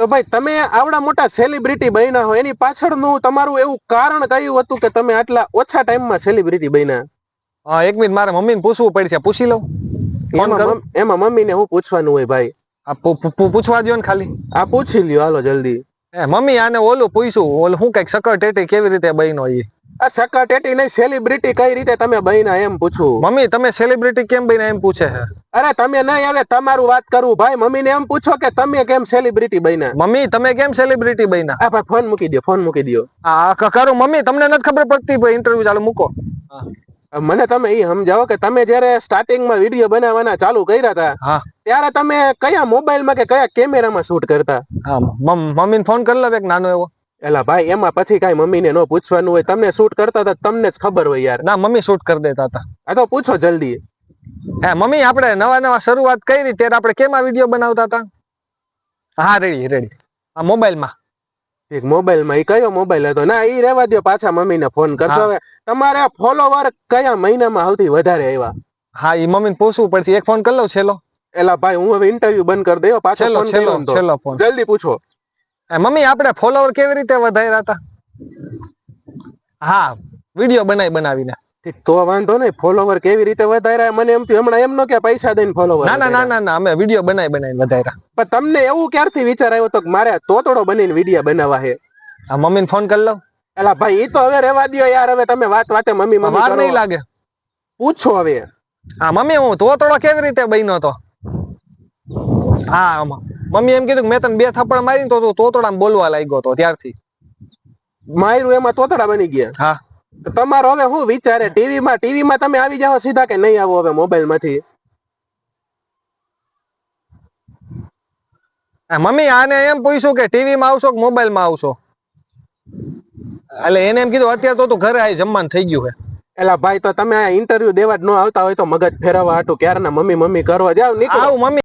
તો ભાઈ તમે આવડા મોટા સેલિબ્રિટી બન્યા હો એની પાછળનું તમારું એવું કારણ કયું હતું કે તમે આટલા ઓછા ટાઈમમાં સેલિબ્રિટી બન્યા? એક મિનિટ મારે મમ્મીને પૂછવું પડશે, પૂછી લઉં. ફોન કરું. એમાં મમ્મીને હું પૂછવાનું હોય ભાઈ? પૂછવા દો ને ખાલી. આ પૂછી લ્યો હાલો જલ્દી. મમ્મી આને ઓલું પૂછ્યું, ઓલું શું કઈક સકર ટેટી કેવી રીતે બન્યો ઈ? આ સકા ટેટી નહીં, સેલિબ્રિટી કઈ રીતે તમે બન્યા એમ પૂછું. મમ્મી તમે સેલિબ્રિટી કેમ બન્યા એમ પૂછે છે. અરે તમે નહીં, હવે તમારું વાત કરવું ભાઈ. મમ્મીને એમ પૂછો કે તમે કેમ સેલિબ્રિટી બન્યા. મમ્મી તમે કેમ સેલિબ્રિટી બન્યા? આ ભાઈ ફોન મૂકી દો, ફોન મૂકી દો. કરું મમ્મી, તમને નથી ખબર પડતી ભાઈ, ઇન્ટરવ્યુ ચાલુ મૂકો. મને તમે એ સમજાવો કે તમે જયારે સ્ટાર્ટિંગમાં વિડીયો બનાવવાના ચાલુ કર્યા હતા ત્યારે તમે કયા મોબાઈલમાં કે કયા કેમેરામાં શૂટ કરતા? મમ્મીને ફોન કરી લો એક નાનો એવો. એલા ભાઈ એમાં પછી કઈ મમ્મીને નો પૂછવાનું હોય, તમને શૂટ કરતા હતા તમને જ ખબર હોય યાર. ના મમ્મી શૂટ કરી દેતા હતા. આ તો પૂછો જલ્દી. મમ્મી આપણે નવા શરૂઆત કરી ત્યારે આપણે કેમાં વિડીયો બનાવતા હતા? હા રેડી. આ મોબાઈલમાં. એક મોબાઈલમાં. એ કયો મોબાઈલ હતો? ના ઈ રહેવા દો, પાછા મમ્મીને ફોન કરજો. હવે તમારે ફોલોવર કયા મહિનામાં સૌથી વધારે આવ્યા? હા ઈ મમ્મીને પૂછવું પડશે, એક ફોન કરી લઉં છેલ્લો. એલા ભાઈ હું હવે ઇન્ટરવ્યુ બંધ કરી દઉં, પાછો ફોન કરી લઉં તો. છેલ્લો ફોન જલ્દી પૂછો. મમ્મી આપણે ફોલોવર કેવી રીતે વધાર્યા હતા? હા વિડીયો બનાવીને. તો વાંધો નહીં, ફોલોવર કેવી રીતે વધાર્યા મને એમ થયું હમણાં એમ નો કે પૈસા દઈને ફોલોવર. ના અમે વિડીયો બનાવીને વધાર્યા. પણ તમને એવું ક્યારથી વિચાર આવ્યો તો કે મારે તોતડો બનીને વિડીયો બનાવવા છે? આ મમ્મીને ફોન કરી લઉં. એલા ભાઈ ઈ તો હવે રહેવા દો યાર, હવે તમે વાતે મમ્મી વાર નહીં લાગે. પૂછો હવે. હા મમ્મી હું તોતડો કેવી રીતે બન્યો તો? હા મમ્મી એમ કીધું મેં તને 2 થપ્પડ મારીને તો તું તોતડામાં બોલવા લાગ્યો તો, ત્યારથી માર્યું એમાં તોતડા બની ગયા. હા તો તમારો હવે શું વિચારે? ટીવીમાં તમે આવી જાઓ સીધા કે નહીં આવો હવે મોબાઈલ માંથી? મમ્મી આને એમ પૂછ્યું કે ટીવીમાં આવશો કે મોબાઈલમાં આવશો? એટલે એને એમ કીધું અત્યારે તો તું ઘરે આવી જમવાનું થઈ ગયું છે. એલા ભાઈ તો તમે ઇન્ટરવ્યુ દેવા જ ન આવતા હોય તો મગજ ફેરવવા હાટું ક્યારના મમ્મી કરવા જાવ. નીકળો. આવું મમ્મી.